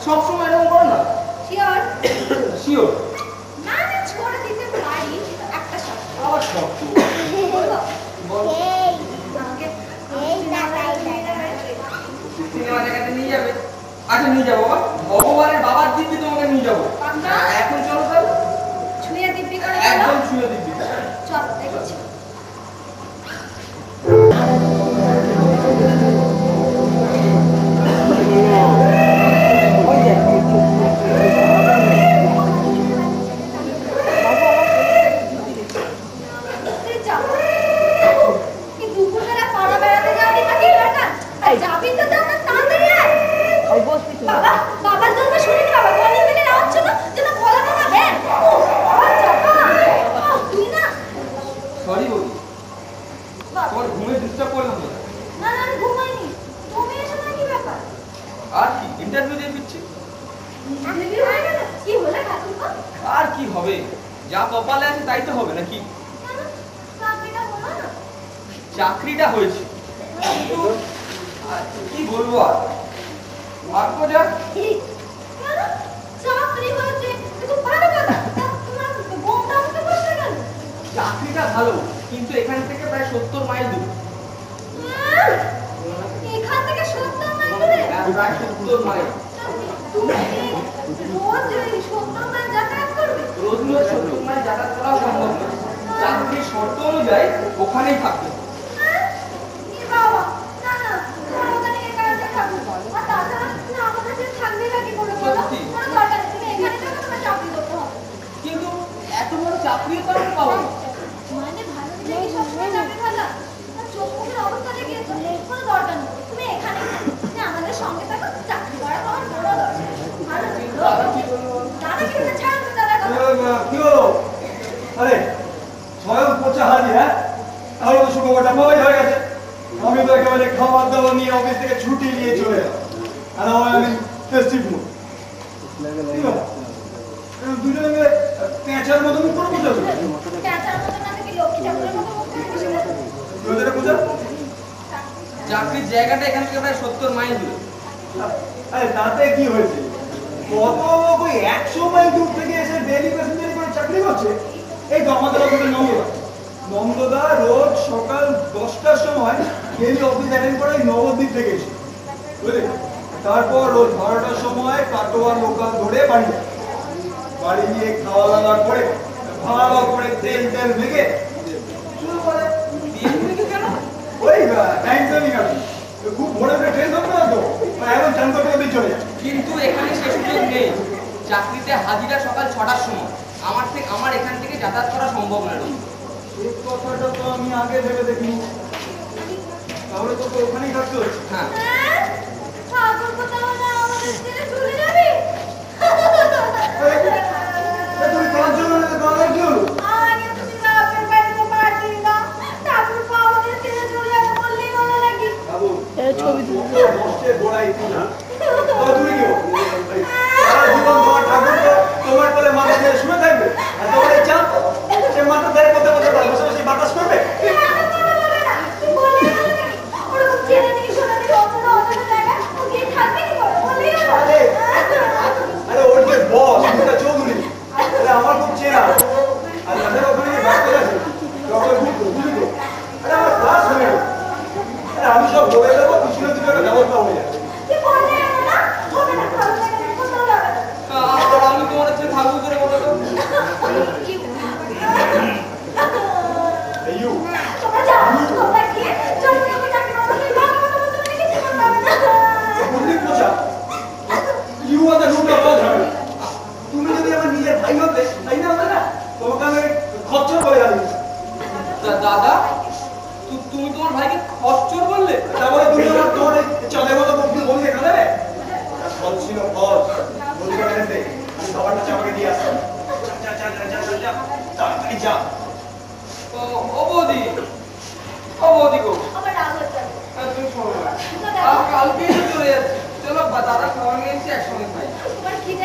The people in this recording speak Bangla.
সবসময় এরকম করো না। শিওর শিওর ম্যানেজ করে দিতে পারি একটা শর্ত। আবার শর্ত বলো বল। আমাকে সিনেমা দেখাতে নিয়ে যাবে? আচ্ছা নিয়ে যাবো বাবা, ভগবানের বাবার দিব্যি তোমাকে নিয়ে যাবো। এখন চলো তাহলে। ছুঁয়ে দিব্যি করে একদম ছুঁয়ে দিব্যি। চল দেখছি। সরি বলি, তোমার ঘুমে ডিস্টার্ব করলাম না। না না আমি ঘুমাইনি। তুমি এসে না কি ব্যাপার? আর কি ইন্টারভিউ দিয়ে দিচ্ছি। ইন্টারভিউ হয়ে গেল? কি হলো ঠাকুরপো? আর কি হবে, যা কপালে আছে তাই তো হবে নাকি? কেন চাকরিটা হলো না? চাকরিটা হয়েছে কিন্তু কি বলবো আর, ভাগ্য যা। কেন চাকরি হয়েছে খুব ভালো কথা। তোমার বোনটা আমাকে বলতে গেল চাকরিটা ভালো কিন্তু এখান থেকে প্রায় 70 মাইল দূর। এখান থেকে 70 মাইল দূরে? প্রায় 70 মাইল। তুমি রোজ এই 70 মাইল যাতায়াত করবে? রোজ রোজ 70 মাইল যাতায়াত করা সম্ভব না। চাকরির শর্ত অনুযায়ী ওখানেই থাকবে। বাবা না না তোমার ওখানে কাজে থাকবো। আর তাছাড়া না আমাদের যে থাকবে নাকি করে বলো? কোনো দরকার নেই, তুমি এখানে থাকো, তোমার চাকরি করতে হবে। কিন্তু এত বড় চাকরিও তো আমি পাবো না। মানে ভালো দিলে কি সবসময় চাকরি ভালো? আর চোখ মুখের অবস্থা দেখিয়েছো, কোনো দরকার নেই, তুমি এখানে থাকো, আমাদের সঙ্গে থাকো, চাকরি করা তোমার বড় দরকার। ভালো দাদা কি ছাড়ো দাদা কি হলো? আরে স্বয়ং পচা হাজি, হ্যাঁ তাহলে তো সুখবরটা পাওয়াই হয়ে গেছে। আমি তো একেবারে খাবার দাবার নিয়ে অফিস থেকে ছুটি নিয়ে চলে এলাম। আর আমি ফেস্টিভ মুড। দুজনে মিলে পেঁচার মতো মুখ করে বসে আছো। পেঁচার মতো না থেকে লক্ষ্মী ঠাকুরের মতো মুখ করে বসে আছো। ওদের বোঝা? চাকরির জায়গাটা এখান থেকে প্রায় 70 মাইল দূরে। আরে তাতে কি হয়েছে? কত লোক ওই 100 মাইল দূর থেকে এসে ডেইলি প্যাসেঞ্জারি করে চাকরি করছে। এই তো আমাদের অফিসে নন্দদা রোজ সকাল 10টার সময় ডেইলি অফিস অ্যাটেন্ড করে নবদ্বীপ থেকে এসে, বুঝলি? তারপর রোজ 12টার সময় কাটোয়া লোকাল ধরে বাড়ি যায়। বাড়ি গিয়ে খাওয়া দাওয়া করে ভালো করে তেল মেখে শুরু করে। তেল মেখে কেন? ওই টাইম সেভিং আর কি। খুব ভোরে ট্রেন ধরতে হয় তো, এখন চান করতে করতে চলে যায়। কিন্তু এখানে সে সুযোগ নেই। চাকরিতে হাজিরা সকাল 6টার সময়। আমার এখান থেকে যাতায়াত করা সম্ভব না। এই কথাটা তো আমি আগে ভেবে দেখিনি। তাহলে তো ওখানেই থাকতে হচ্ছে। হ্যাঁ ঠাকুর কোথাও না আমাদের ছেড়ে চলে যাবে? তুমি কাজ জন্য কাজের কি হলো? আগে তুমি বাপের বাড়িতে পারছি না, ঠাকুর আমাদের ছেড়ে চলে যাবে বললেই ভালো লাগে। বাবু ছবি তুলতে বসে গোড়াই তুই না তুমি কি সারা জীবন তোমার ঠাকুর তো তোমার কোলে মাথা দিয়ে শুয়ে থাকবে, আর তোমার এই চাপ সে মাথা ধরে কোথাও কোথাও বসে বসে বাতাস করবে। ওরকম ছেড়ে নিয়ে শোনা দিলে অতটা অতটা জায়গা গিয়ে থাকবে কি করে বললেই আরে ওর যে বস সেটা চৌধুরী, আরে আমার খুব চেনা। আর তাদের ওখানে যে ব্যস্ত আছে ডক্টর বুদ্ধ, বুঝলি তো? আরে আমার ক্লাস হয়ে গেল। আরে আমি সব বলে দেবো, কিছু না কিছু একটা ব্যবস্থা হয়ে যাবে। কি বললে না হবে না, ভালো জায়গা কোথাও যাবে না। আমি তোমার হচ্ছে থাকবো করে বলো তো। এই ইউ তোমরা যাও, তোমরা গিয়ে চাকরি চাকরি করো, ভালো মতো বলতে কিছু করতে হবে না। বুদ্ধি পোষা, you are the root of all ঝামেলা। তুমি যদি আমার নিজের ভাই হতে তাই না হতে না, তোমাকে আমি খচ্চর বলে গালি দিতাম। দাদা তুমি তোমার ভাইকে খচ্চর বললে? তারপরে তুমি আমার তোমার এই চাঁদের মতো বন্ধু বললে এখানে ফল ছিল ফল বলতে গেলে আমি খাবারটা চাপাকে দিয়ে আসতাম। যা যা যা যা যা তাড়াতাড়ি যা। ও বৌদি, ও বৌদি গো, আমার রাগ হচ্ছে। তুমি শোনো না, তো দেখো। কালকেই তো চলে যাচ্ছি। চলো দাদা খাওয়া নিয়ে এসে একসঙ্গে খাই। তোমার খিদে